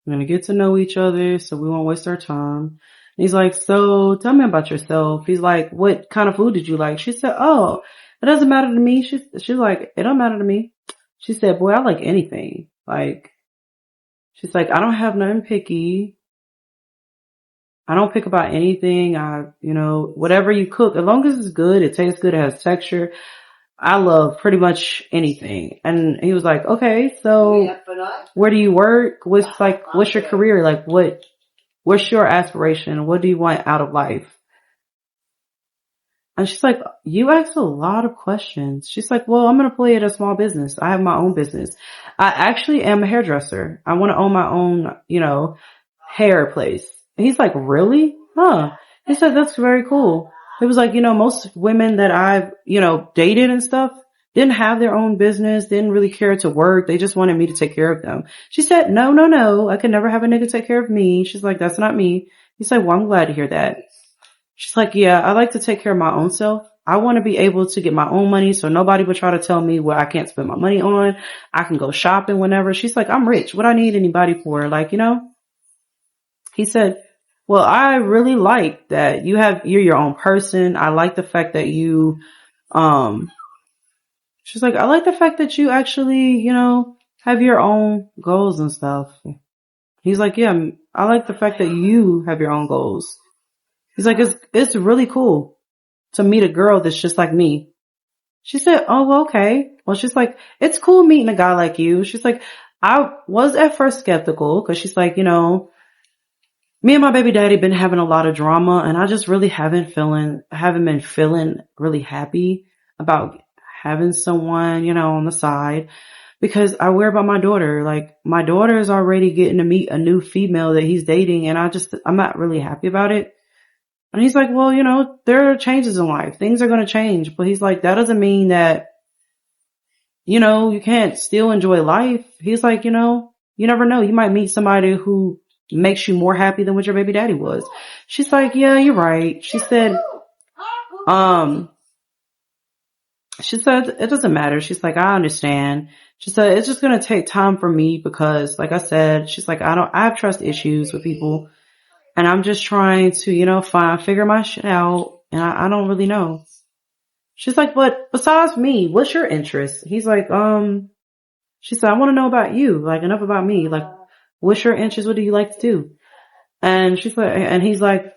We're gonna get to know each other so we won't waste our time. And he's like, so tell me about yourself. He's like, what kind of food did you like? She said, oh, it doesn't matter to me. She's like, it don't matter to me. She said, boy, I like anything. Like, she's like, I don't have nothing picky. I don't pick about anything. Whatever you cook, as long as it's good, it tastes good, it has texture. I love pretty much anything. And he was like, okay, so where do you work? What's your career? Like, what's your aspiration? What do you want out of life? And she's like, you asked a lot of questions. She's like, well, I'm going to play it a small business. I have my own business. I actually am a hairdresser. I want to own my own, hair place. And he's like, really? Huh? He said, that's very cool. It was like, most women that I've, dated and stuff didn't have their own business, didn't really care to work. They just wanted me to take care of them. She said, no. I could never have a nigga take care of me. She's like, that's not me. He's like, well, I'm glad to hear that. She's like, yeah, I like to take care of my own self. I want to be able to get my own money so nobody would try to tell me what I can't spend my money on. I can go shopping whenever. She's like, I'm rich. What I need anybody for? Like, he said, well, I really like that you're your own person. I like the fact that she's like, I like the fact that you actually, have your own goals and stuff. He's like, yeah, I like the fact that you have your own goals. He's like, it's really cool to meet a girl that's just like me. She said, oh, well, okay. Well, she's like, it's cool meeting a guy like you. She's like, I was at first skeptical because she's like, me and my baby daddy been having a lot of drama and I just really haven't been feeling really happy about having someone, on the side because I worry about my daughter. Like my daughter is already getting to meet a new female that he's dating and I'm not really happy about it. And he's like, well, there are changes in life. Things are going to change. But he's like, that doesn't mean that, you can't still enjoy life. He's like, you never know. You might meet somebody who makes you more happy than what your baby daddy was. She's like, yeah, you're right. She said, it doesn't matter. She's like, I understand. She said, it's just going to take time for me because, like I said, she's like, I have trust issues with people and I'm just trying to, figure my shit out. And I don't really know. She's like, but besides me, what's your interest? He's like, she said, I want to know about you, like enough about me. Like, what's your interest? What do you like to do? And she's like, and he's like,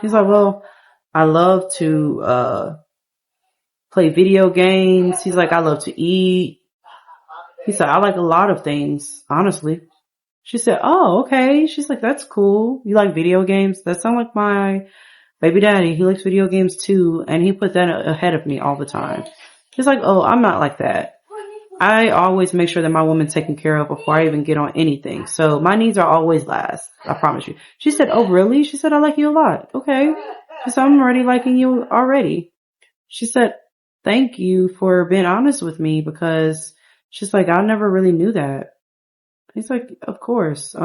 he's like, well, I love to, play video games. He's like, I love to eat. He said, I like a lot of things, honestly. She said, oh, okay. She's like, that's cool. You like video games? That sounds like my baby daddy. He likes video games too. And he put that ahead of me all the time. She's like, oh, I'm not like that. I always make sure that my woman's taken care of before I even get on anything. So my needs are always last. I promise you. She said, oh, really? She said, I like you a lot. Okay. She said, I'm already liking you already. She said, thank you for being honest with me because she's like, I never really knew that. He's like, of course. He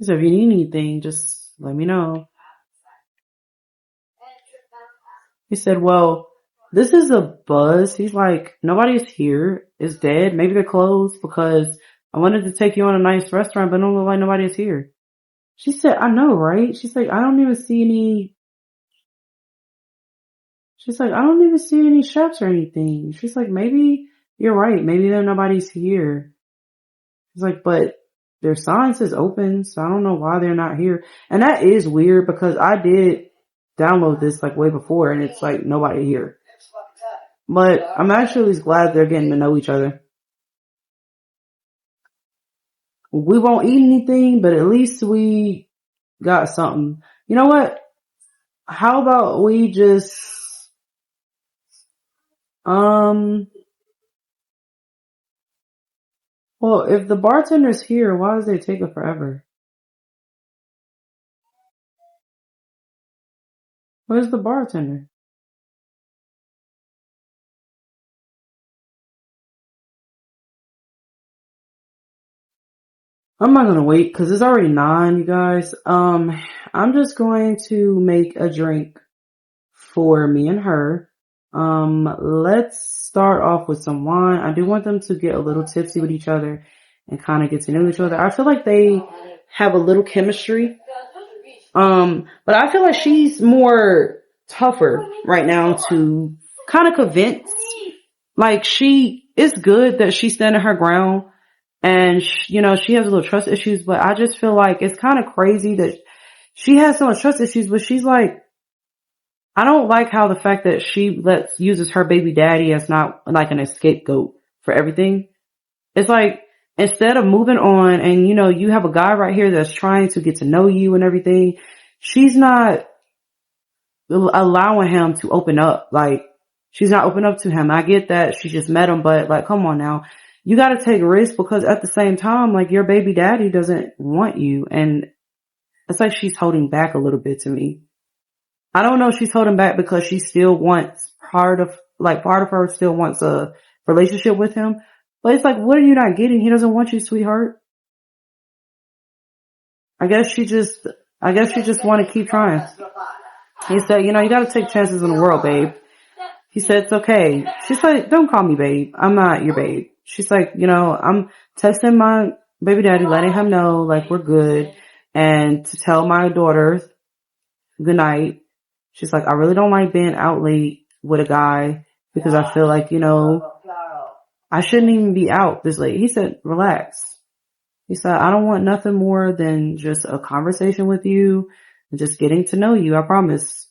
said, if you need anything, just let me know. He said, well, this is a buzz. He's like, nobody's here. It's dead. Maybe they're closed because I wanted to take you on a nice restaurant, but it don't look like nobody's here. She said, I know, right? She's like, I don't even see any. She's like, I don't even see any chefs or anything. She's like, maybe you're right. Maybe nobody's here. He's like, but their sign says open, so I don't know why they're not here. And that is weird because I did download this like way before and it's like nobody here. But I'm actually glad they're getting to know each other. We won't eat anything, but at least we got something. You know what? How about we just, well, if the bartender's here, why does it take it forever? Where's the bartender? I'm not gonna wait because it's already 9, you guys. I'm just going to make a drink for me and her. Let's start off with some wine. I do want them to get a little tipsy with each other and kind of get to know each other. I feel like they have a little chemistry. But I feel like she's more tougher right now to kind of convince. Like it's good that she's standing her ground and she has a little trust issues, but I just feel like it's kind of crazy that she has so much trust issues, but she's like, I don't like how the fact that she uses her baby daddy as not like an scapegoat for everything. It's like, instead of moving on and, you have a guy right here that's trying to get to know you and everything, she's not allowing him to open up. Like, she's not open up to him. I get that she just met him, but like, come on now. You gotta take risks because at the same time, like, your baby daddy doesn't want you. And it's like she's holding back a little bit to me. I don't know if she's holding back because she still wants part of her still wants a relationship with him. But it's like, what are you not getting? He doesn't want you, sweetheart. I guess she just want to keep trying. He said, you gotta take chances in the world, babe. He said, it's okay. She's like, don't call me babe. I'm not your babe. She's like, I'm texting my baby daddy, letting him know, like, we're good. And to tell my daughter good night. She's like, I really don't like being out late with a guy because I feel like, I shouldn't even be out this late. He said, relax. He said, I don't want nothing more than just a conversation with you and just getting to know you. I promise.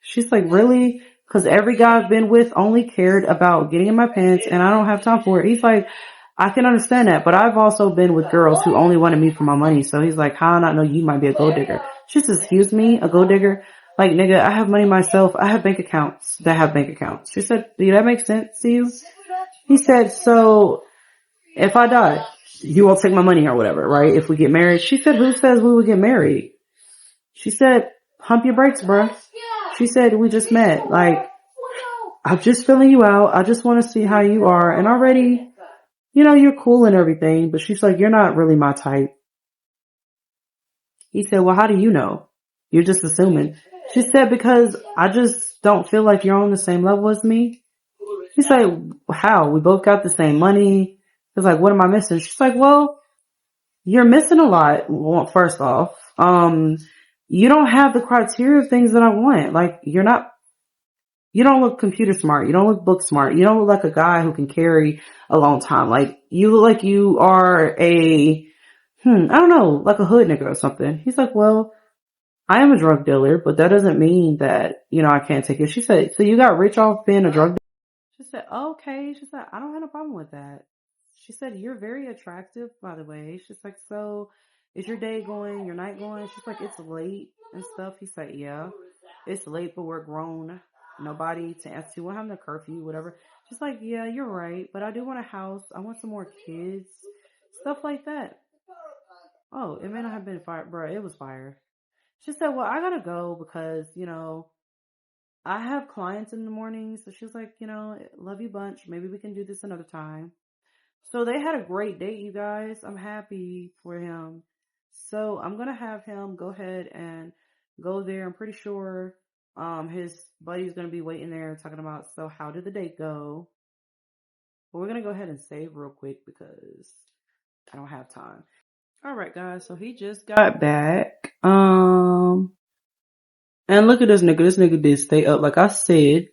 She's like, really? Because every guy I've been with only cared about getting in my pants and I don't have time for it. He's like, I can understand that, but I've also been with girls who only wanted me for my money. So he's like, how I not know you might be a gold digger? She says, excuse me, a gold digger? Like, nigga, I have money myself. I have bank accounts that have bank accounts. She said, do that make sense to you? He said, so if I die, you won't take my money or whatever, right? If we get married. She said, who says we would get married? She said, pump your brakes, bruh. She said, we just met. Like, I'm just filling you out. I just want to see how you are. And already, you're cool and everything. But she's like, you're not really my type. He said, well, how do you know? You're just assuming. She said, because I just don't feel like you're on the same level as me. He's like, how? We both got the same money. He's like, what am I missing? She's like, well, you're missing a lot. Well, first off, you don't have the criteria of things that I want. Like, you don't look computer smart. You don't look book smart. You don't look like a guy who can carry a long time. Like, you look like you are I don't know, like a hood nigga or something. He's like, well, I am a drug dealer, but that doesn't mean that, I can't take it. She said, so you got rich off being a drug dealer? She said, okay. She said, I don't have a problem with that. She said, you're very attractive, by the way. She's like, so is your day going, your night going? She's like, it's late and stuff. He said, yeah, it's late, but we're grown. Nobody to ask you, what happened to curfew, whatever. She's like, yeah, you're right, but I do want a house. I want some more kids, stuff like that. Oh, it may not have been fire, bro. It was fire. She said, well, I gotta go because, I have clients in the morning. So she was like, love you bunch. Maybe we can do this another time. So they had a great date, you guys. I'm happy for him. So I'm going to have him go ahead and go there. I'm pretty sure, his buddy's going to be waiting there talking about, so how did the date go? But we're going to go ahead and save real quick because I don't have time. All right, guys. So he just got back. And look at this nigga. This nigga did stay up. Like I said,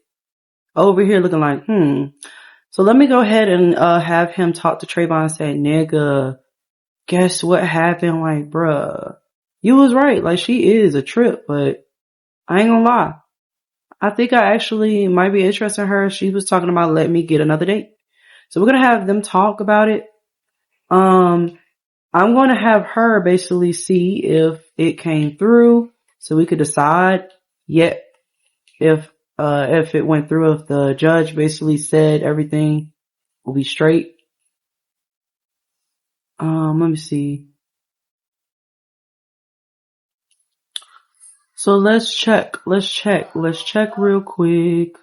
over here looking like, So let me go ahead and, have him talk to Trayvon and say, nigga, guess what happened? Like, bruh, you was right. Like, she is a trip, but I ain't gonna lie. I think I actually might be interested in her. She was talking about letting me get another date. So we're going to have them talk about it. I'm going to have her basically see if it came through so we could decide yet if it went through, if the judge basically said everything will be straight. Let me see. So let's check real quick.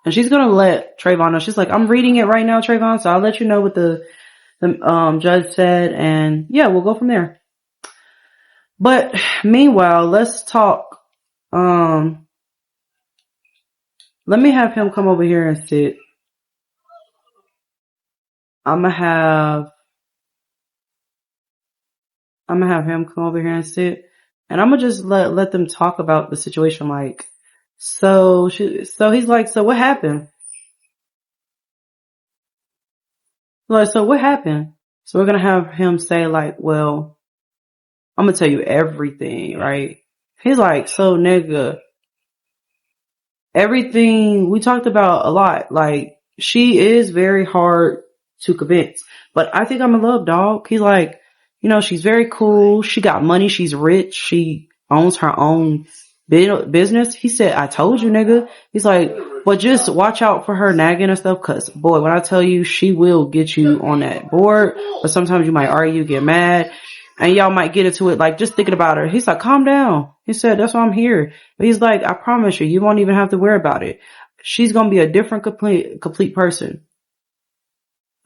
And she's gonna let Trayvon know. She's like, I'm reading it right now, Trayvon, so I'll let you know what the judge said, and yeah, we'll go from there. But meanwhile, let's talk. Let me have him come over here and sit. I'm gonna have him come over here and sit, and I'm gonna just let them talk about the situation. Like, so he's like, so what happened? Like, so what happened? So we're gonna have him say like, well, I'm gonna tell you everything, right? He's like, so nigga, everything we talked about a lot. Like, she is very hard to convince, but I think I'm in love, dog. He's like, she's very cool. She got money. She's rich. She owns her own business. He said, I told you, nigga. He's like, but just watch out for her nagging and stuff. Cause boy, when I tell you, she will get you on that board, but sometimes you might argue, get mad, and y'all might get into it. Like, just thinking about her. He's like, calm down. He said, that's why I'm here. But he's like, I promise you, you won't even have to worry about it. She's going to be a different, complete person.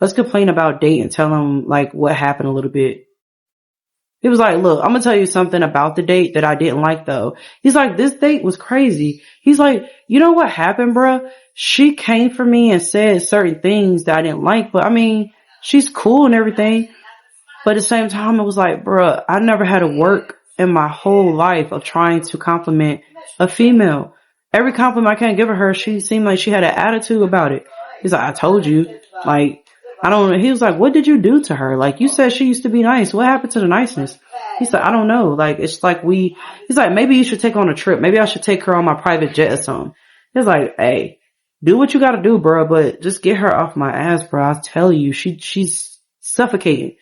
Let's complain about date and tell him like what happened a little bit. He was like, look, I'm going to tell you something about the date that I didn't like though. He's like, this date was crazy. He's like, you know what happened, bruh? She came for me and said certain things that I didn't like, but I mean, she's cool and everything. But at the same time, it was like, bruh, I never had to work in my whole life of trying to compliment a female. Every compliment I can't give her, she seemed like she had an attitude about it. He's like, I told you. Like, I don't know. He was like, what did you do to her? Like, you said she used to be nice. What happened to the niceness? He said, I don't know. Like, it's like he's like, maybe you should take her on a trip. Maybe I should take her on my private jet or something. He's like, hey, do what you gotta do, bro, but just get her off my ass, bro. I tell you, she's suffocating.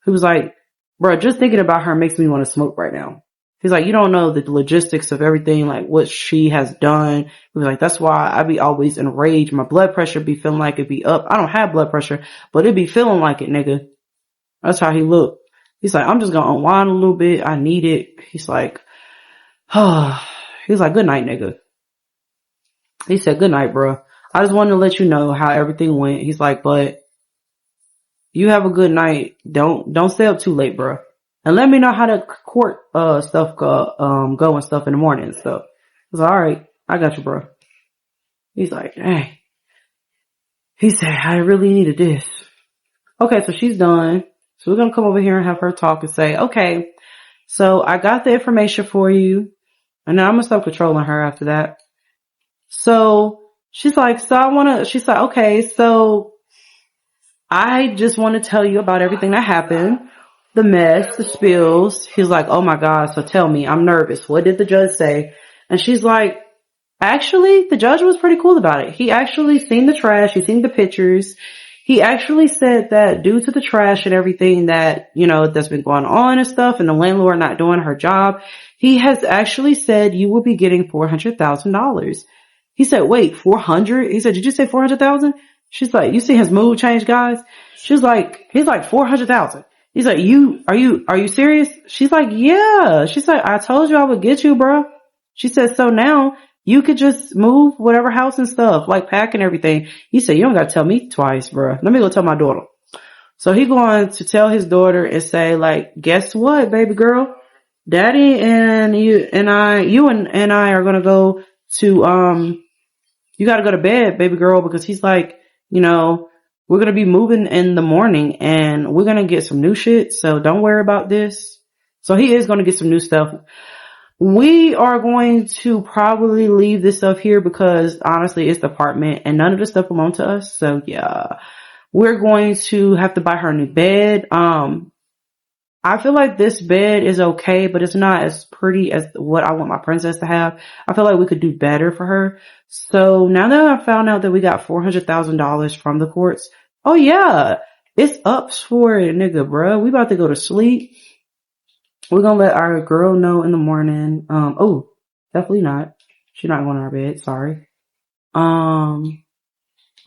He was like, bro, just thinking about her makes me want to smoke right now. He's like, you don't know the logistics of everything, like what she has done. He was like, that's why I be always enraged. My blood pressure be feeling like it be up. I don't have blood pressure, but it be feeling like it, nigga. That's how he looked. He's like, I'm just gonna unwind a little bit. I need it. He's like, he's like, good night, nigga. He said, good night, bro. I just wanted to let you know how everything went. He's like, but you have a good night. Don't stay up too late, bro. And let me know how the court stuff go and stuff in the morning. So I was like, all right, I got you, bro. He's like, dang. He said, I really needed this. Okay, so she's done. So we're going to come over here and have her talk and say, okay, so I got the information for you. And then I'm going to stop controlling her after that. So she's like, she's like, okay, so I just want to tell you about everything that happened. The mess, the spills. He's like, oh my God, so tell me, I'm nervous. What did the judge say? And she's like, actually, the judge was pretty cool about it. He actually seen the trash. He seen the pictures. He actually said that due to the trash and everything that, that's been going on and stuff and the landlord not doing her job, he has actually said you will be getting $400,000. He said, wait, 400? He said, did you say 400,000? She's like, you see his mood change, guys? He's like 400,000. He's like, are you serious? She's like, yeah. She's like, I told you I would get you, bro. She said, so now you could just move whatever house and stuff, like pack and everything. He said, you don't got to tell me twice, bro. Let me go tell my daughter. So he going to tell his daughter and say, like, guess what, baby girl? Daddy and you and I are going to go to, you got to go to bed, baby girl, because he's like, we're going to be moving in the morning and we're going to get some new shit. So don't worry about this. So he is going to get some new stuff. We are going to probably leave this stuff here because honestly, it's the apartment and none of the stuff belongs to us. So yeah, we're going to have to buy her a new bed. I feel like this bed is okay, but it's not as pretty as what I want my princess to have. I feel like we could do better for her. So now that I found out that we got $400,000 from the courts, oh yeah, it's ups for it, nigga, bruh. We about to go to sleep. We're gonna let our girl know in the morning. Oh, definitely not. She's not going to our bed. Sorry.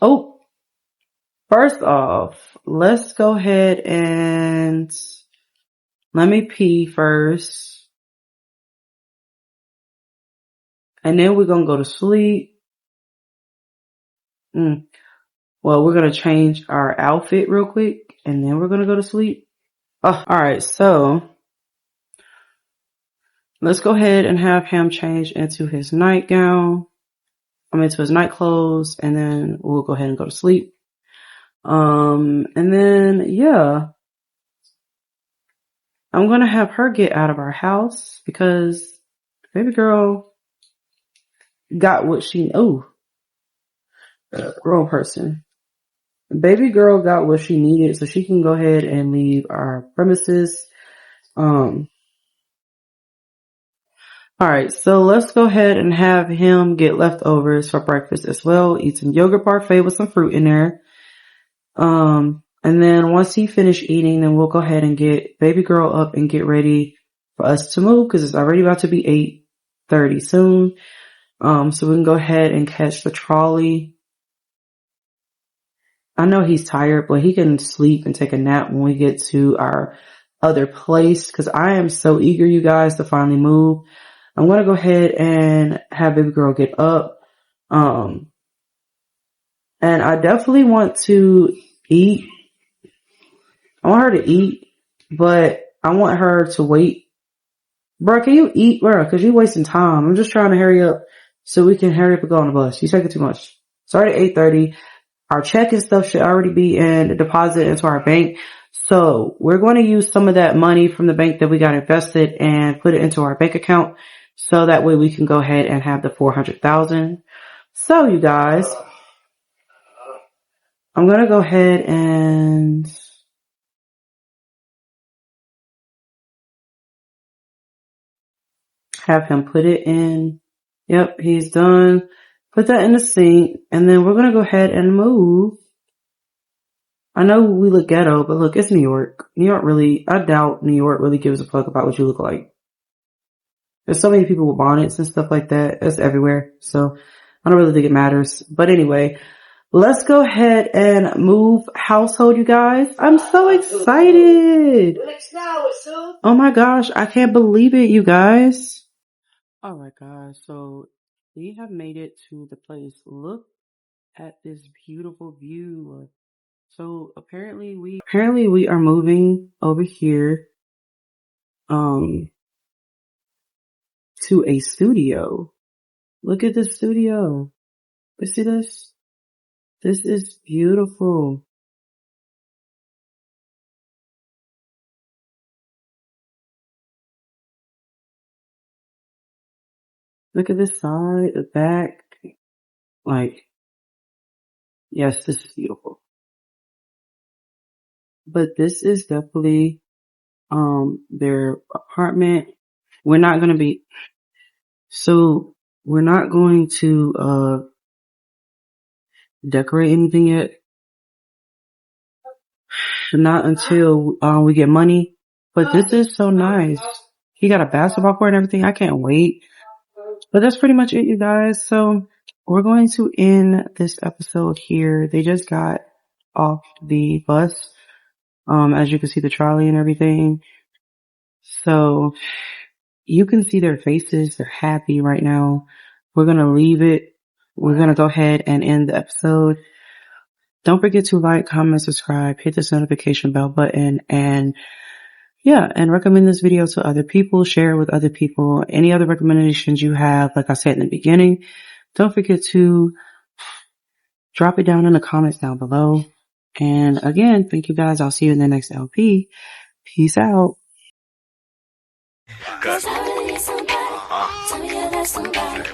Oh, first off, let's go ahead and let me pee first. And then we're going to go to sleep. Well, we're going to change our outfit real quick and then we're going to go to sleep. Oh, all right. So let's go ahead and have him change into his nightgown. Into his night clothes and then we'll go ahead and go to sleep. And then, yeah, I'm going to have her get out of our house because baby girl got what wrong person. Baby girl got what she needed so she can go ahead and leave our premises. Alright, so let's go ahead and have him get leftovers for breakfast as well. Eat some yogurt parfait with some fruit in there. And then once he finish eating, then we'll go ahead and get baby girl up and get ready for us to move because it's already about to be 8:30 soon. So we can go ahead and catch the trolley. I know he's tired, but he can sleep and take a nap when we get to our other place because I am so eager, you guys, to finally move. I'm going to go ahead and have baby girl get up. And I definitely want to eat. I want her to eat, but I want her to wait. Bro, can you eat, bro? Cause you're wasting time. I'm just trying to hurry up so we can hurry up and go on the bus. You taking too much. It's already 8:30. Our check and stuff should already be in deposit into our bank. So we're going to use some of that money from the bank that we got invested and put it into our bank account. So that way we can go ahead and have the 400,000. So you guys, I'm going to go ahead and have him put it in. Yep, he's done. Put that in the sink. And then we're going to go ahead and move. I know we look ghetto, but look, it's New York. I doubt New York really gives a fuck about what you look like. There's so many people with bonnets and stuff like that. It's everywhere. So I don't really think it matters. But anyway, let's go ahead and move household, you guys. I'm so excited. Oh my gosh. I can't believe it, you guys. All right, guys. So we have made it to the place. Look at this beautiful view. So apparently we are moving over here, to a studio. Look at the studio. But see this? This is beautiful. Look at this side, the back. Like, yes, this is beautiful. But this is definitely, their apartment. We're not going to, decorate anything yet. Not until, we get money. But this is so nice. He got a basketball court and everything. I can't wait. But that's pretty much it, you guys. So we're going to end this episode here. They just got off the bus. As you can see the trolley and everything. So you can see their faces. They're happy right now. We're going to leave it. We're going to go ahead and end the episode. Don't forget to like, comment, subscribe, hit this notification bell button, and recommend this video to other people, share it with other people. Any other recommendations you have, like I said in the beginning, don't forget to drop it down in the comments down below. And again, thank you guys. I'll see you in the next LP. Peace out.
Cause I really need somebody. Tell me you're that somebody.